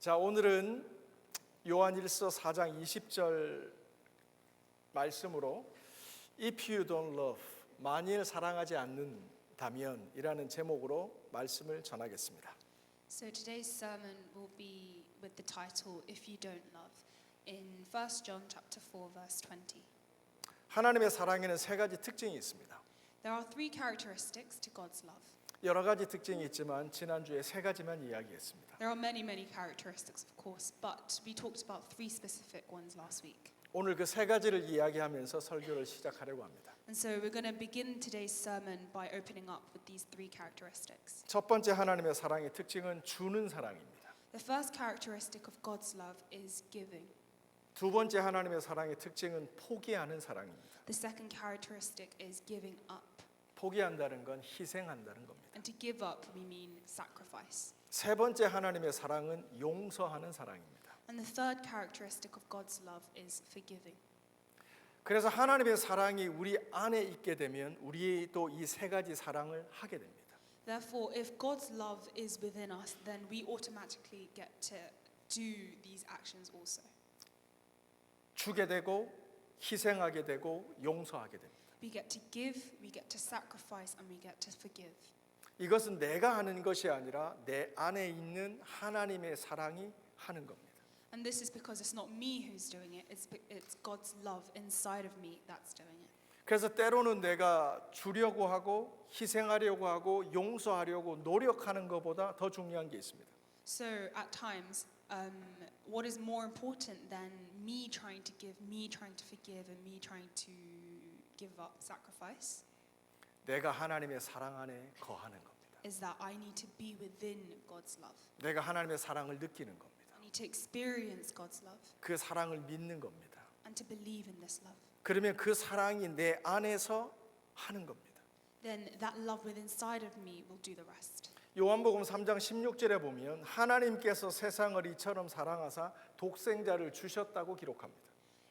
자, 오늘은 요한일서 4장 20절 말씀으로 If you don't love, 만일 사랑하지 않는다면 이라는 제목으로 말씀을 전하겠습니다. So today's sermon will be with the title If You Don't Love in 1 John chapter 4 verse 20. 하나님의 사랑에는 세 가지 특징이 있습니다. There are three characteristics to God's love. 여러 가지 특징이 있지만 지난주에 세 가지만 이야기했습니다. There are many characteristics of course, but we talked about three specific ones last week. 오늘 그 세 가지를 이야기하면서 설교를 시작하려고 합니다. And so we're going to begin today's sermon by opening up with these three characteristics. 첫 번째 하나님의 사랑의 특징은 주는 사랑입니다. The first characteristic of God's love is giving. 두 번째 하나님의 사랑의 특징은 포기하는 사랑입니다. The second characteristic is giving up. 포기한다는 건 희생한다는 겁니다. And to give up we mean sacrifice. 세 번째 하나님의 사랑은 용서하는 사랑입니다. And the third characteristic of God's love is forgiving. 그래서 하나님의 사랑이 우리 안에 있게 되면 우리도 이 세 가지 사랑을 하게 됩니다. Therefore, if God's love is within us, then we automatically get to do these actions also. 주게 되고 희생하게 되고 용서하게 됩니다. We get to give, we get to sacrifice, and we get to forgive. 이것은 내가 하는 것이 아니라 내 안에 있는 하나님의 사랑이 하는 겁니다. And this is because it's not me who's doing it, it's God's love inside of me that's doing it. 그래서 때로는 내가 주려고 하고 희생하려고 하고 용서하려고 노력하는 것보다 더 중요한 게 있습니다. So at times, what is more important than me trying to give, me trying to forgive, and me trying to give up, sacrifice, 내가 하나님의 사랑 안에 거하는 겁니다. is that I need to be within God's love. 내가 하나님의 사랑을 느끼는 겁니다. I need to experience God's love 그 사랑을 믿는 겁니다. and to believe in this love. 그러면 그 사랑이 내 안에서 하는 겁니다. Then that love within inside of me will do the rest. 요한복음 3장 16절에 보면 하나님께서 세상을 이처럼 사랑하사 독생자를 주셨다고 기록합니다.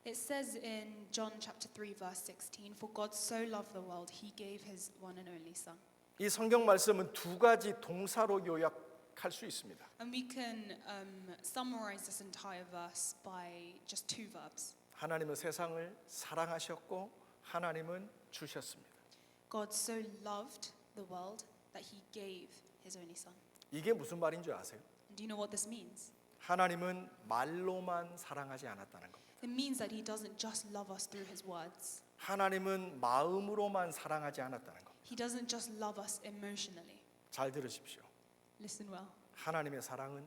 It says in John chapter 3 verse 16, For God so loved the world, he gave his one and only son. 이 성경 말씀은 두 가지 동사로 요약할 수 있습니다. And we can summarize this entire verse by just two verbs. 하나님은 세상을 사랑하셨고 하나님은 주셨습니다. God so loved the world that he gave his only son. 이게 무슨 말인 줄 아세요? And do you know what this means? 하나님은 말로만 사랑하지 않았다는 겁니다. It means that he doesn't just love us through his words. 하나님은 마음으로만 사랑하지 않았다는 겁니다. He doesn't just love us emotionally. 잘 들으십시오. Listen well. 하나님의 사랑은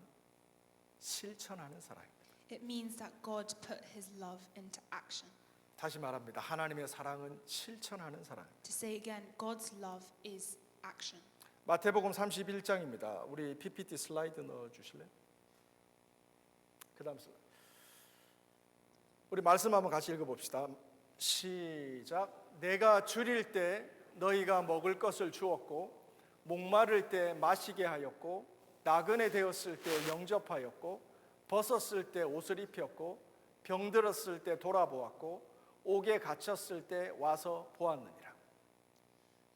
실천하는 사랑입니다. It means that God put his love into action. 다시 말합니다. 하나님의 사랑은 실천하는 사랑입니다. To say again, God's love is action. 마태복음 31장입니다. 우리 PPT 슬라이드 넣어 주실래요? 그다음 슬라이드. 우리 말씀 한번 같이 읽어봅시다. 시작. 내가 줄일 때 너희가 먹을 것을 주었고 목마를 때 마시게 하였고 나그네 되었을 때 영접하였고 벗었을 때 옷을 입혔고 병들었을 때 돌아보았고 옥에 갇혔을 때 와서 보았느니라.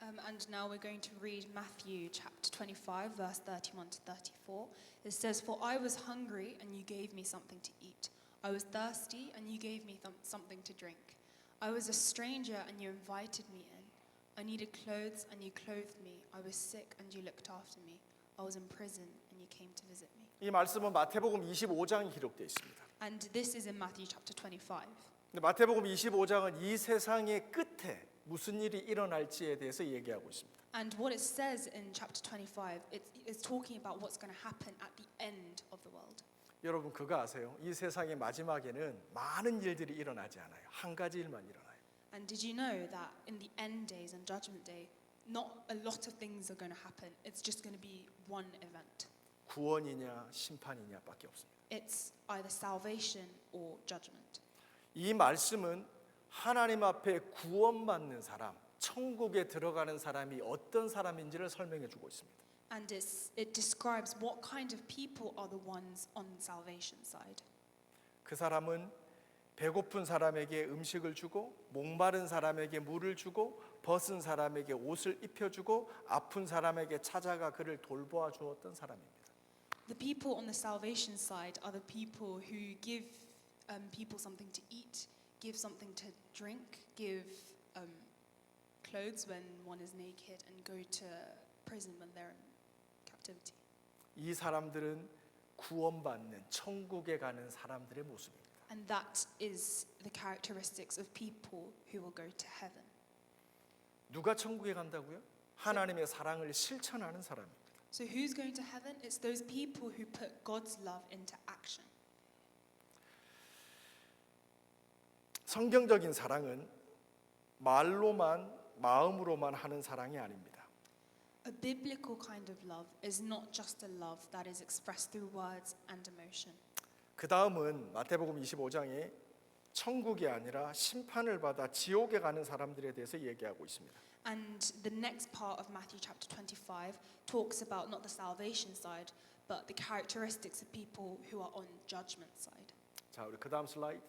And now we're going to read Matthew chapter 25 verse 31 to 34. It says, For I was hungry and you gave me something to eat. I was thirsty and you gave me something to drink. I was a stranger and you invited me in. I needed clothes and you clothed me. I was sick and you looked after me. I was in prison and you came to visit me. 이 말씀은 마태복음 25장에 기록되어 있습니다. And this is in Matthew chapter 25. 근데 마태복음 25장은 이 세상의 끝에 무슨 일이 일어날지에 대해서 얘기하고 있습니다. And what it says in chapter 25, it's talking about what's going to happen at the end of the world. 여러분 그거 아세요? 이 세상의 마지막에는 많은 일들이 일어나지 않아요. 한 가지 일만 일어나요. And did you know that in the end days and judgment day, not a lot of things are going to happen. It's just going to be one event. 구원이냐 심판이냐밖에 없습니다. It's either salvation or judgment. 이 말씀은 하나님 앞에 구원받는 사람, 천국에 들어가는 사람이 어떤 사람인지를 설명해 주고 있습니다. And it describes what kind of people are the ones on salvation side. 그 사람은 배고픈 사람에게 음식을 주고 목마른 사람에게 물을 주고 벗은 사람에게 옷을 입혀주고 아픈 사람에게 찾아가 그를 돌보아 주었던 사람입니다. The people on the salvation side are the people who give people something to eat, give something to drink, give clothes when one is naked, and go to prison when they're in captivity. 이 사람들은 구원받는 천국에 가는 사람들의 모습입니다. And that is the characteristics of people who will go to heaven. 누가 천국에 간다고요? 하나님의 사랑을 실천하는 사람입니다. So who's going to heaven? It's those people who put God's love into action. 성경적인 사랑은 말로만 마음으로만 하는 사랑이 아닙니다. A biblical kind of love is not just a love that is expressed through words and emotion. 그 다음은 마태복음 25장에 천국이 아니라 심판을 받아 지옥에 가는 사람들에 대해서 얘기하고 있습니다. And the next part of Matthew chapter 25 talks about not the salvation side, but the characteristics of people who are on judgment side. 자, 우리 그 다음 슬라이드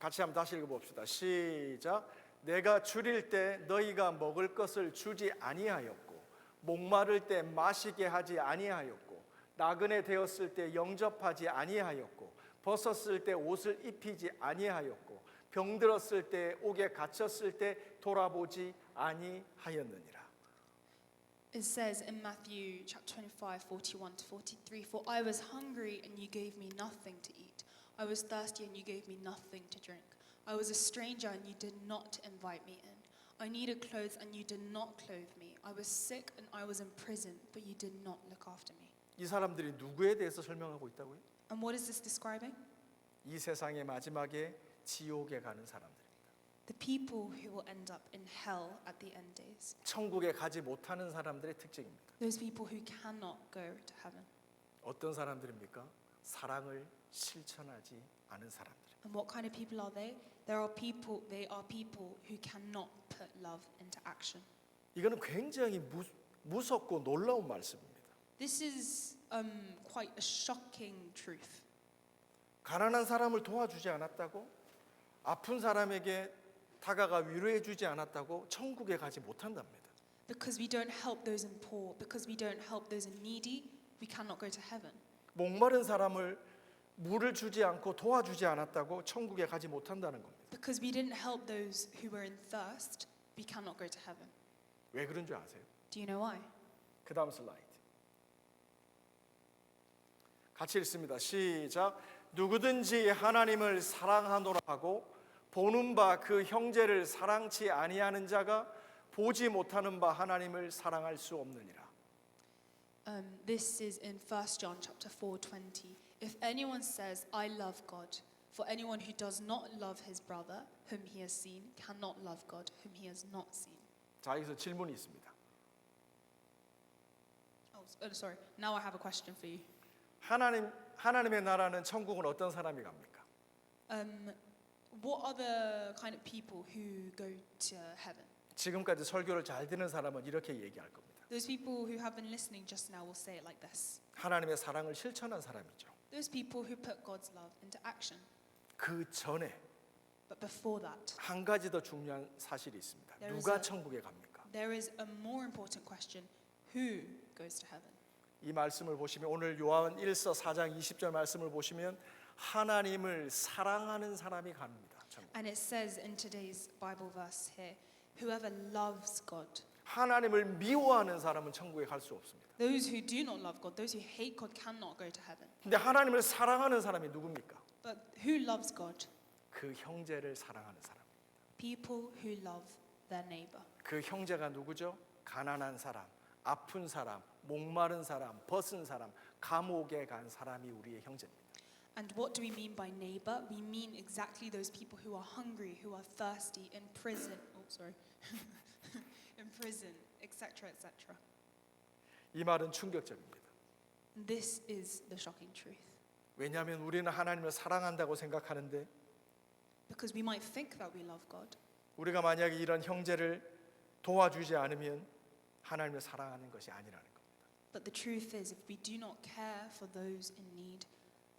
같이 한번 다시 읽어봅시다. 시작. 내가 줄일 때 너희가 먹을 것을 주지 아니하였고 목마를 때 마시게 하지 아니하였고 나그네 되었을 때 영접하지 아니하였고 벗었을 때 옷을 입히지 아니하였고 병들었을 때 옥에 갇혔을 때 돌아보지 아니하였느니라. It says in Matthew chapter 25, 41 to 43, For I was hungry and you gave me nothing to eat. I was thirsty and you gave me nothing to drink. I was a stranger and you did not invite me in. I needed clothes and you did not clothe me. I was sick and I was in prison, but you did not look after me. 이 사람들이 누구에 대해서 설명하고 있다고요? And what is this describing? 이 세상의 마지막에 지옥에 가는 사람들입니다. The people who will end up in hell at the end days. 천국에 가지 못하는 사람들의 특징입니다. Those people who cannot go to heaven. 어떤 사람들입니까? 사랑을 실천하지 않은 사람들. And what kind of people are they? They are people who cannot put love into action. 이거는 굉장히 무섭고 놀라운 말씀입니다. This is quite a shocking truth. 가난한 사람을 도와주지 않았다고, 아픈 사람에게 다가가 위로해 주지 않았다고 천국에 가지 못한답니다. Because we don't help those in poor, because we don't help those in needy, we cannot go to heaven. 목마른 사람을 물을 주지 않고 도와주지 않았다고 천국에 가지 못한다는 겁니다. Because we didn't help those who were in thirst, we cannot go to heaven. 왜 그런 줄 아세요? Do you know why? 그 다음 슬라이드. 같이 읽습니다. 시작. 누구든지 하나님을 사랑하노라 하고 보는 바 그 형제를 사랑치 아니하는 자가 보지 못하는 바 하나님을 사랑할 수 없느니라. This is in 1 John chapter 4:20. If anyone says, I love God, for anyone who does not love his brother, whom he has seen, cannot love God, whom he has not seen. 자, 여기서 질문이 있습니다. Sorry. Now I have a question for you. 하나님의 나라는 천국은 어떤 사람이 갑니까? What are the kind of people who go to heaven? 지금까지 설교를 잘 듣는 사람은 이렇게 얘기할 겁니다. Those people who have been listening just now will say it like this. 하나님의 사랑을 실천한 사람이죠. Those people who put God's love into action. 그 전에 But before that, 한 가지 더 중요한 사실이 있습니다. There is 누가 a- 천국에 갑니까? there is a more important question. Who goes to heaven? 이 말씀을 보시면 오늘 요한 1서 4장 20절 말씀을 보시면 하나님을 사랑하는 사람이 갑니다. 천국. And it says in today's Bible verse here, whoever loves God. 하나님을 미워하는 사람은 천국에 갈 수 없습니다. Those who do not love God, those who hate God cannot go to heaven. 근데 하나님을 사랑하는 사람이 누굽니까? But who loves God? 그 형제를 사랑하는 사람. People who love their neighbor. 그 형제가 누구죠? 가난한 사람, 아픈 사람, 목마른 사람, 벗은 사람, 감옥에 간 사람이 우리의 형제입니다. And what do we mean by neighbor? We mean exactly those people who are hungry, who are thirsty, in prison. In prison, etc., etc. 이 말은 충격적입니다. This is the shocking truth. 왜냐하면 우리는 하나님을 사랑한다고 생각하는데 Because we might think that we love God, 우리가 만약에 이런 형제를 도와주지 않으면 하나님을 사랑하는 것이 아니라는 겁니다. but the truth is, if we do not care for those in need,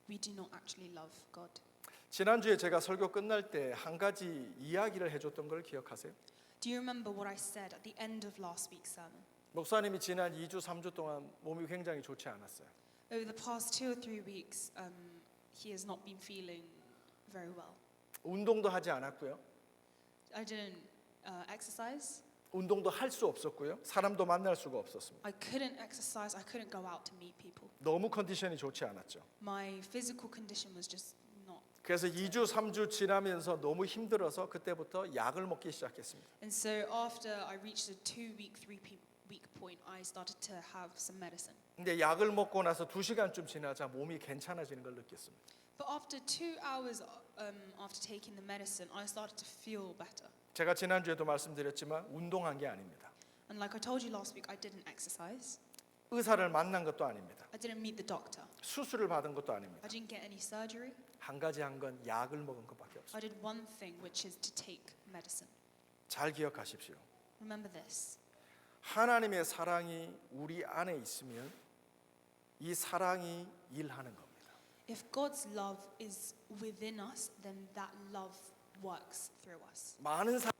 we do not actually love God. 지난주에 제가 설교 끝날 때 한 가지 이야기를 해줬던 걸 기억하세요? Do you remember what I said at the end of last week's sermon? 목사님이 지난 2주, 3주 동안 몸이 굉장히 좋지 않았어요. Over the past 2 or 3 weeks, he has not been feeling very well. 운동도 하지 않았고요. I didn't exercise. 운동도 할 수 없었고요. 사람도 만날 수가 없었습니다. I couldn't exercise. I couldn't go out to meet people. 너무 컨디션이 좋지 않았죠. My physical condition was just not. 그래서 2주, 3주 지나면서 너무 힘들어서 그때부터 약을 먹기 시작했습니다. And so after I reached a 2-week, 3-week point, I started to have some medicine. 근데 약을 먹고 나서 2시간쯤 지나자 몸이 괜찮아지는 걸 느꼈습니다. But after 2 hours after taking the medicine, I started to feel better. 제가 지난주에도 말씀드렸지만 운동한 게 아닙니다. And like I told you last week, I didn't exercise. 의사를 만난 것도 아닙니다. I didn't meet the doctor. 수술을 받은 것도 아닙니다. I didn't get any surgery. 한 가지 한 건 약을 먹은 것밖에 없습니다. I did one thing, which is to take medicine. 잘 기억하십시오. Remember this. 하나님의 사랑이 우리 안에 있으면 이 사랑이 일하는 겁니다. If God's love is within us, then that love works through us. 많은 사람이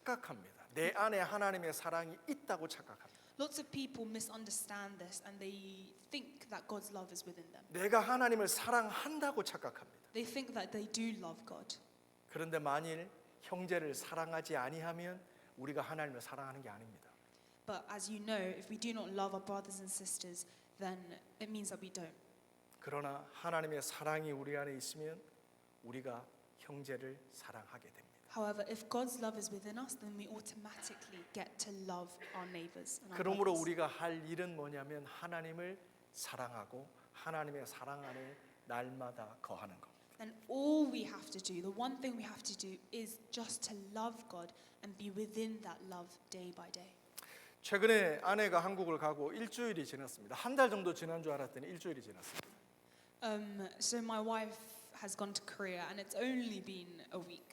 착각합니다. 내 안에 하나님의 사랑이 있다고 착각합니다. Lots of people misunderstand this and they think that God's love is within them. 내가 하나님을 사랑한다고 착각합니다. They think that they do love God. 그런데 만일 형제를 사랑하지 아니하면 우리가 하나님을 사랑하는 게 아닙니다. But as you know, if we do not love our brothers and sisters, then it means that we don't. 그러나 하나님의 사랑이 우리 안에 있으면 우리가 형제를 사랑하게 됩니다. However, if God's love is within us, then we automatically get to love our neighbors and our 그러므로 brothers. 우리가 할 일은 뭐냐면 하나님을 사랑하고 하나님의 사랑 안에 날마다 거하는 것. And all we have to do, the one thing we have to do is just to love God and be within that love day by day. 최근에 아내가 한국을 가고 일주일이 지났습니다. 한 달 정도 지난 줄 알았더니 일주일이 지났습니다. So my wife has gone to Korea and it's only been a week.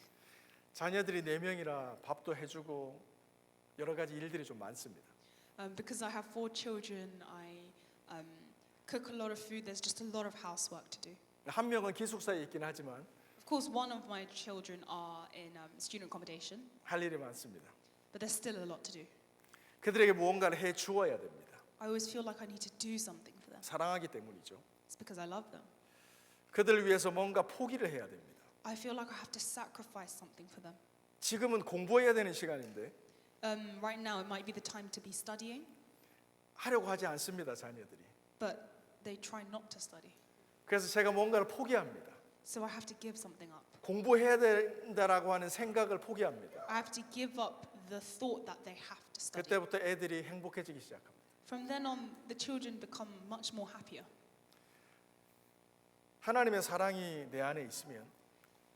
자녀들이 4명이라 밥도 해주고 여러 가지 일들이 좀 많습니다. Because I have 4 children, I cook a lot of food. There's just a lot of housework to do. 한 명은 기숙사에 있긴 하지만 Of course, one of my children are in student accommodation, 할 일이 많습니다. but there's still a lot to do. 그들에게 무언가를 해 주어야 됩니다. I always feel like I need to do something for them. 사랑하기 때문이죠. It's because I love them. 그들을 위해서 뭔가 포기를 해야 됩니다. I feel like I have to sacrifice something for them. 지금은 공부해야 되는 시간인데 Right now, it might be the time to be studying, 하려고 하지 않습니다, 자녀들이. but they try not to study. 그래서 제가 뭔가를 포기합니다. So I have to give something up. 공부해야 된다라고 하는 생각을 포기합니다. I have to give up the thought that they have to study. 그때부터 애들이 행복해지기 시작합니다. From then on, the children become much more happier. 하나님의 사랑이 내 안에 있으면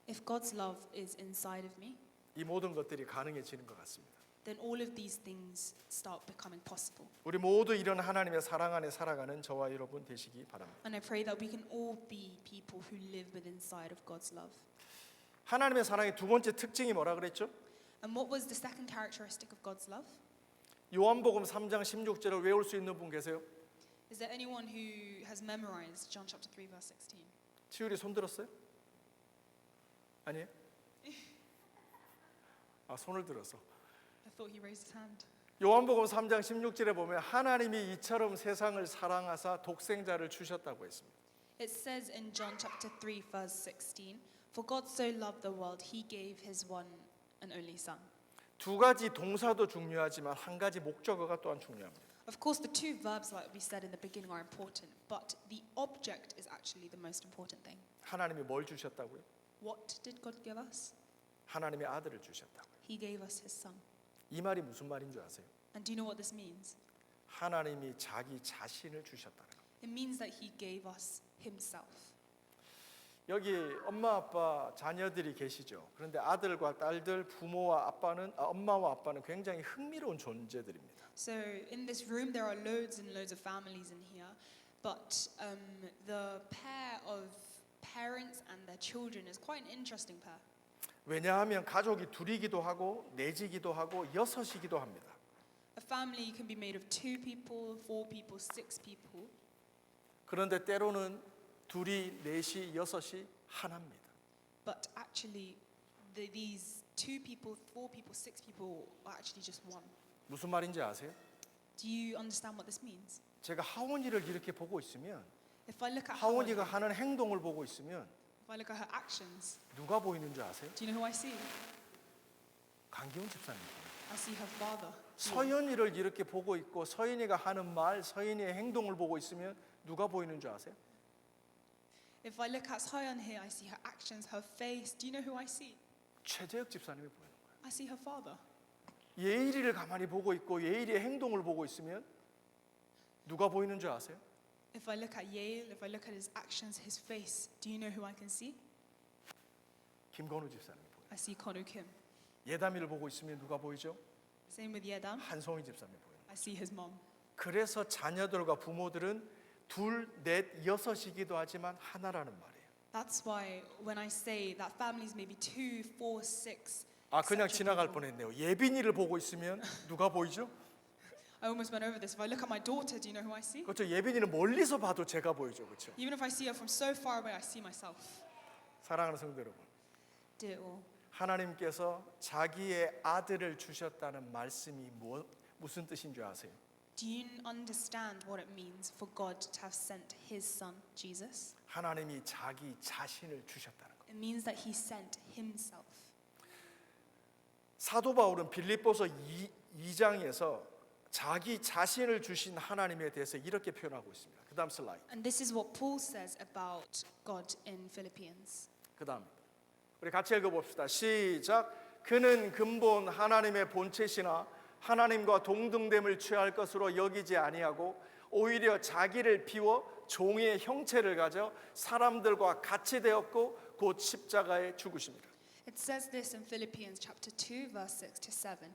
If God's love is inside of me, 이 모든 것들이 가능해지는 것 같습니다. then all of these things start becoming possible. 우리 모두 이런 하나님의 사랑 안에 살아가는 저와 여러분 되시기 바랍니다. And I pray that we can all be people who live within inside of God's love. 하나님의 사랑의 두 번째 특징이 뭐라 그랬죠? And what was the second characteristic of God's love? 요한복음 3장 16절을 외울 수 있는 분 계세요? Is there anyone who has memorized John chapter 3 verse 16? 치율이 손 들었어요? 아니에요? 아, 손을 들어서. I thought he raised his hand. 요한복음 3장 16절에 보면 하나님이 이처럼 세상을 사랑하사 독생자를 주셨다고 했습니다. It says in John chapter 3 verse 16, For God so loved the world, he gave his one and only son. 두 가지 동사도 중요하지만 한 가지 목적어가 또한 중요합니다. Of course, the 2 verbs like we said in the beginning are important, but the object is actually the most important thing. 하나님이 뭘 주셨다고요? What did God give us? 하나님의 아들을 주셨다고요. He gave us his son. 이 말이 무슨 말인 줄 아세요? And do you know what this means? 하나님이 자기 자신을 주셨다는 거예요. It means that he gave us himself. 여기 엄마 아빠 자녀들이 계시죠. 그런데 아들과 딸들 부모와 아빠는 엄마와 아빠는 굉장히 흥미로운 존재들입니다. So in this room there are loads and loads of families in here, but the pair of parents and their children is quite an interesting pair. 왜냐하면 가족이 둘이기도 하고 넷이기도 하고 여섯이기도 합니다. A family can be made of 2 people, 4 people, 6 people. 그런데 때로는 둘이, 넷이, 여섯이 하나입니다. But actually, these 2 people, 4 people, 6 people are actually just one. 무슨 말인지 아세요? Do Do you understand what this means? 제가 하원이를 이렇게 보고 있으면 If I look at 하원이가 Haoni, 하는 행동을 보고 있으면 if I look at her actions, 누가 보이는 줄 아세요? do you know who I see? 강기훈 집사님. I see her father. 서연이를 이렇게 보고 있고 서연이가 하는 말, 서연이의 행동을 보고 있으면 누가 보이는 줄 아세요? If I look at Soyeon here, I see her actions, her face. Do you know who I see? 최재혁 집사님이 보이는 거예요. I see her father. 예일이를 가만히 보고 있고 예일이의 행동을 보고 있으면 누가 보이는 줄 아세요? If I look at Yale, if I look at his actions, his face, do you know who I can see? 김건우 집사님이 보여요. I see Konu Kim. 예담이를 보고 있으면 누가 보이죠? Same with Yedam. 한송이 집사님이 보여요. I see his mom. 그래서 자녀들과 부모들은 둘, 넷, 여섯이기도 하지만 하나라는 말이에요. That's why when I say that families may be 2, 4, 6. 아 그냥 etc. 지나갈 people. 뻔했네요. 예빈이를 보고 있으면 누가 보이죠? I almost went over this. If I look at my daughter, do you know who I see? 그렇죠. 예빈이는 멀리서 봐도 제가 보이죠, 그렇죠? Even if I see her from so far away, I see myself. 사랑하는 성도 여러분, Dear all, 하나님께서 자기의 아들을 주셨다는 말씀이 무슨 뜻인 줄 아세요? do you understand what it means for God to have sent His Son, Jesus? 하나님이 자기 자신을 주셨다는 것. It means that He sent Himself. 사도 바울은 빌립보서 2장에서 자기 자신을 주신 하나님에 대해서 이렇게 표현하고 있습니다. 그다음 슬라이드. And this is what Paul says about God in Philippians. 그다음 우리 같이 읽어봅시다. 시작. 그는 근본 하나님의 본체시나 하나님과 동등됨을 취할 것으로 여기지 아니하고 오히려 자기를 비워 종의 형체를 가져 사람들과 같이 되었고 곧 십자가에 죽으십니다. It says this in Philippians chapter 2 verse 6 to 7.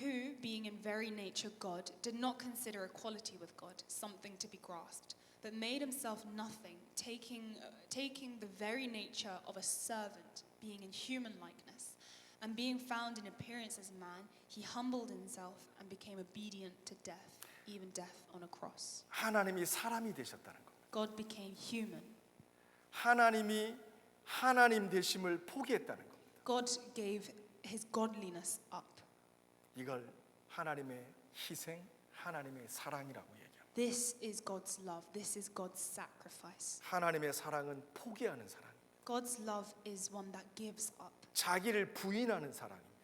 Who, being in very nature God, did not consider equality with God something to be grasped, but made himself nothing, taking the very nature of a servant, being in human likeness. And being found in appearance as man, he humbled himself and became obedient to death, even death on a cross. 하나님이 사람이 되셨다는 것. God became human. 하나님이 하나님 되심을 포기했다는 것. God gave his godliness up. 이걸 하나님의 희생, 하나님의 사랑이라고 얘기합니다. This is God's love. This is God's sacrifice. 하나님의 사랑은 포기하는 사랑, God's love is one that gives up. 자기를 부인하는 사랑입니다.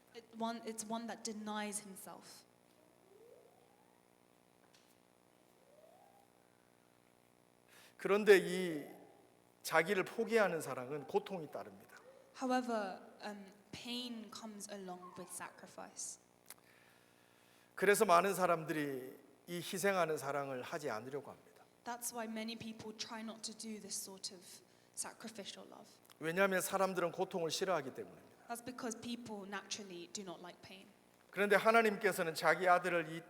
It's one that denies himself. 그런데 이 자기를 포기하는 사랑은 고통이 따릅니다. However, pain comes along with sacrifice. 그래서 많은 사람들이 이 희생하는 사랑을 하지 않으려고 합니다. That's why many people try not to do this sort of sacrificial love. 왜냐하면 사람들은 고통을 싫어하기 때문입니다. That's because people naturally do not like pain. 그런데 하나님께서는 자기 아들을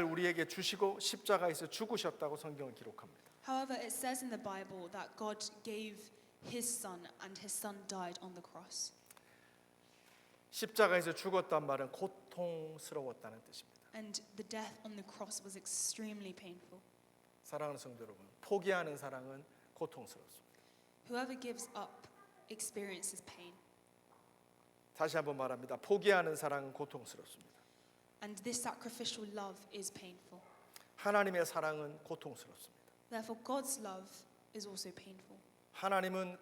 우리에게 주시고 십자가에서 죽으셨다고 성경을 기록합니다. However, it says in the Bible that God gave his son and his son died on the cross. 십자가에서 죽었단 말은 고통스러웠다는 뜻입니다. And the death on the cross was extremely painful. 사랑하는 성도 여러분, 포기하는 사랑은 고통스럽습니다. Whoever gives up experiences pain. 다시 한번 말합니다. 포기하는 사랑은 고통스럽습니다. And this sacrificial love is painful. 하나님의 사랑은 고통스럽습니다. Therefore, God's love is also painful. 하나님은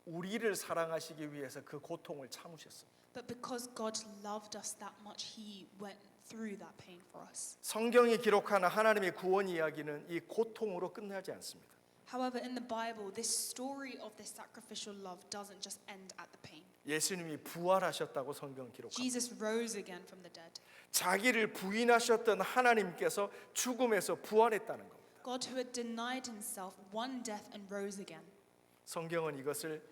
우리를 사랑하시기 위해서 그 고통을 참으셨습니다. But because God loved us that much, He went through that pain for us. 성경이 기록하는 하나님의 구원 이야기는 이 고통으로 끝나지 않습니다. However, in the Bible, this story of this sacrificial love doesn't just end at the pain. 예수님이 부활하셨다고 성경 기록합니다. Jesus rose again from the dead. 자기를 부인하셨던 하나님께서 죽음에서 부활했다는 겁니다. God who had denied himself won death and rose again. 성경은 이것을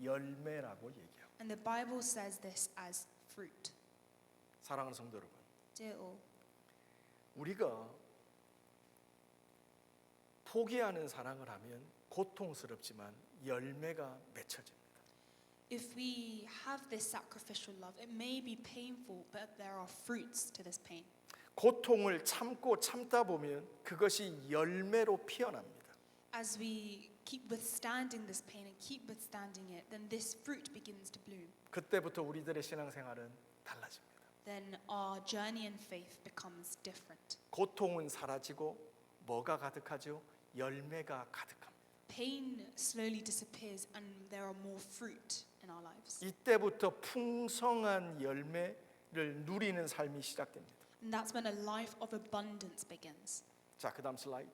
열매라고 얘기합니다. And the Bible says this as fruit. 사랑하는 성도 여러분, Dear all, 우리가 포기하는 사랑을 하면 고통스럽지만 열매가 맺혀집니다. if we have this sacrificial love, it may be painful, but there are fruits to this pain. 고통을 참고 참다 보면 그것이 열매로 피어납니다. As we keep withstanding this pain and keep withstanding it, then this fruit begins to bloom. 그때부터 우리들의 신앙생활은 달라집니다. then our journey in faith becomes different. 고통은 사라지고 뭐가 가득하죠? 열매가 가득합니다. Pain slowly disappears and there are more fruit in our lives. 이때부터 풍성한 열매를 누리는 삶이 시작됩니다. And that's when a life of abundance begins. 자, 그다음 슬라이드.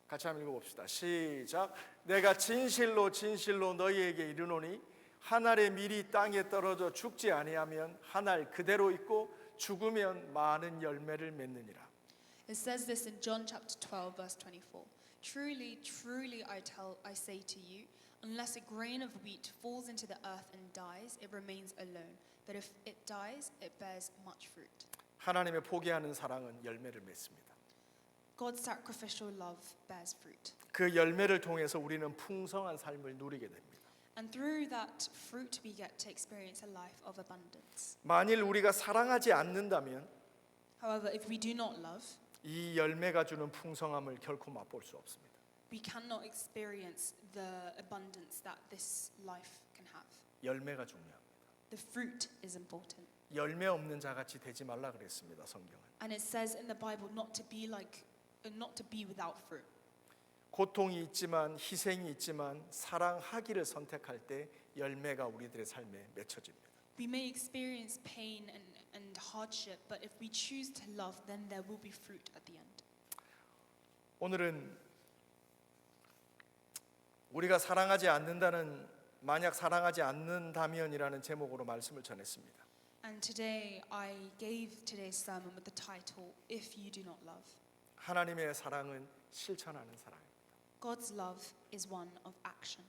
같이 한번 읽어봅시다. 시작. 내가 진실로 진실로 너희에게 이르노니 한 알의 밀이 땅에 떨어져 죽지 아니하면 한 알 그대로 있고 죽으면 많은 열매를 맺느니라. It says this in John chapter 12 verse 24. Truly, truly I say to you, unless a grain of wheat falls into the earth and dies, it remains alone. But if it dies, it bears much fruit. 하나님의 포기하는 사랑은 열매를 맺습니다. God's sacrificial love bears fruit. 그 열매를 통해서 우리는 풍성한 삶을 누리게 됩니다. And through that fruit we get to experience a life of abundance. 만일 우리가 사랑하지 않는다면 However, if we do not love, 이 열매가 주는 풍성함을 결코 맛볼 수 없습니다. we cannot experience the abundance that this life can have. 열매가 중요합니다. The fruit is important. 열매 없는 자같이 되지 말라 그랬습니다. 성경은. And it says in the Bible not to be without fruit. 고통이 있지만 희생이 있지만 사랑하기를 선택할 때 열매가 우리들의 삶에 맺혀집니다. We may experience pain and hardship, but if we choose to love, then there will be fruit at the end. 오늘은 우리가 사랑하지 않는다는 만약 사랑하지 않는다면이라는 제목으로 말씀을 전했습니다. And today I gave today's sermon with the title If You Do Not Love. 하나님의 사랑은 실천하는 사랑입니다. God's love is one of action.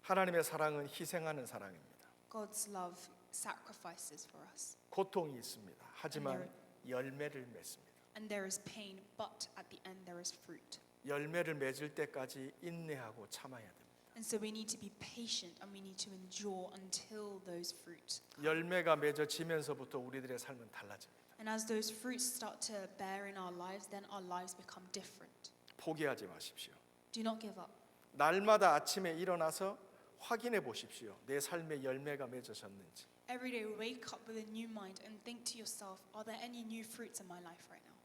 하나님의 사랑은 희생하는 사랑입니다. God's love sacrifices for us. 고통이 있습니다. 하지만 열매를 맺습니다. And there is pain, but at the end there is fruit. 열매를 맺을 때까지 인내하고 참아야 됩니다. And so we need to be patient and we need to endure until those fruit. 열매가 맺어지면서부터 우리들의 삶은 달라집니다. And as those fruits start to bear in our lives, then our lives become different. 포기하지 마십시오. Do not give up. 날마다 아침에 일어나서 확인해 보십시오. 내 삶에 열매가 맺어졌는지. Every day wake up with a new mind and think to yourself, are there any new fruits in my life right now?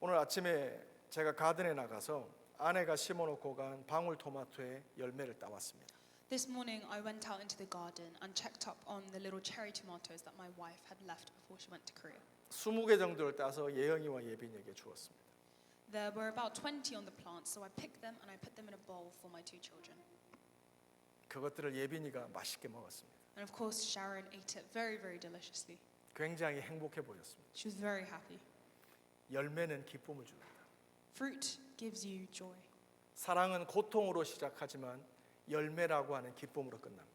오늘 아침에 제가 가든에 나가서 아내가 심어놓고 간 방울토마토에 열매를 따왔습니다. This morning I went out into the garden and checked up on the little cherry tomatoes that my wife had left before she went to Korea. 20개 정도를 따서 예영이와 예빈에게 주었습니다. There were about 20 on the plants, so I picked them and I put them in a bowl for my two children. 그것들을 예빈이가 맛있게 먹었습니다. And of course Sharon ate it very, very deliciously. 굉장히 행복해 보였습니다. She was very happy. 열매는 기쁨을 줍니다. Fruit gives you joy. 사랑은 고통으로 시작하지만 열매라고 하는 기쁨으로 끝납니다.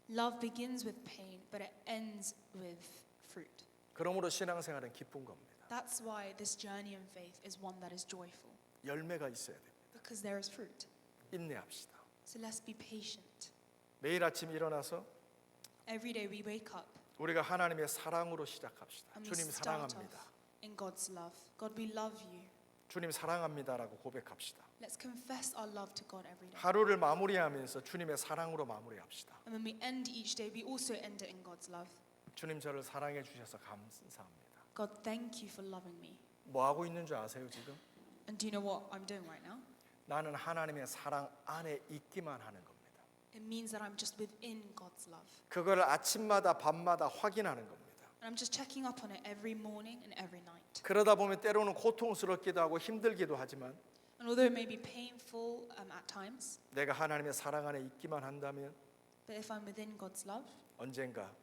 Love begins with pain, but it ends with fruit. 그러므로 신앙생활은 기쁜 겁니다. That's why this journey in faith is one that is joyful, 열매가 있어야 됩니다. because there is fruit. 인내합시다. So let's be patient. 매일 아침 일어나서 Every day we wake up 우리가 하나님의 사랑으로 시작합시다. and we 주님 start 사랑합니다. off in God's love. God, we love you. 주님 사랑합니다라고 고백합시다. Let's confess our love to God every day. 하루를 마무리하면서 주님의 사랑으로 마무리합시다. And when we end each day, we also end it in God's love. 주님 저를 사랑해 주셔서 감사합니다. God, thank you for loving me. 뭐 하고 있는 줄 아세요 지금? And do you know what I'm doing right now? 나는 하나님의 사랑 안에 있기만 하는 겁니다. It means that I'm just within God's love. 그걸 아침마다 밤마다 확인하는 겁니다. And I'm just checking up on it every morning and every night. 그러다 보면 때로는 고통스럽기도 하고 힘들기도 하지만 And although it may be painful at times, 내가 하나님의 사랑 안에 있기만 한다면 but if I'm within God's love, 언젠가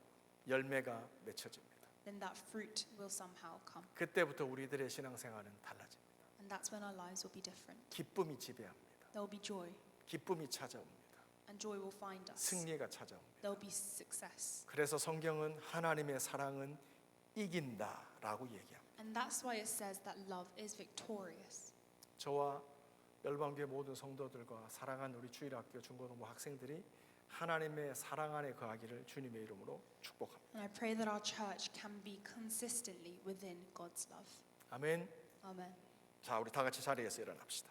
열매가 맺혀집니다. then that fruit will somehow come. 그때부터 우리들의 신앙생활은 달라집니다. And that's when our lives will be different. 기쁨이 지배합니다. There will be joy, 기쁨이 찾아옵니다. and joy will find us. 승리가 찾아옵니다. There will be success. 그래서 성경은 하나님의 사랑은 이긴다라고 얘기합니다. And that's why it says that love is victorious. 저와 열방교회 모든 성도들과 사랑하는 우리 주일학교 중고등부 학생들이 하나님의 사랑 안에 거하기를 주님의 이름으로 축복합니다. And I pray that our church can be consistently within God's love. 아멘. Amen. 자, 우리 다 같이 자리에서 일어납시다.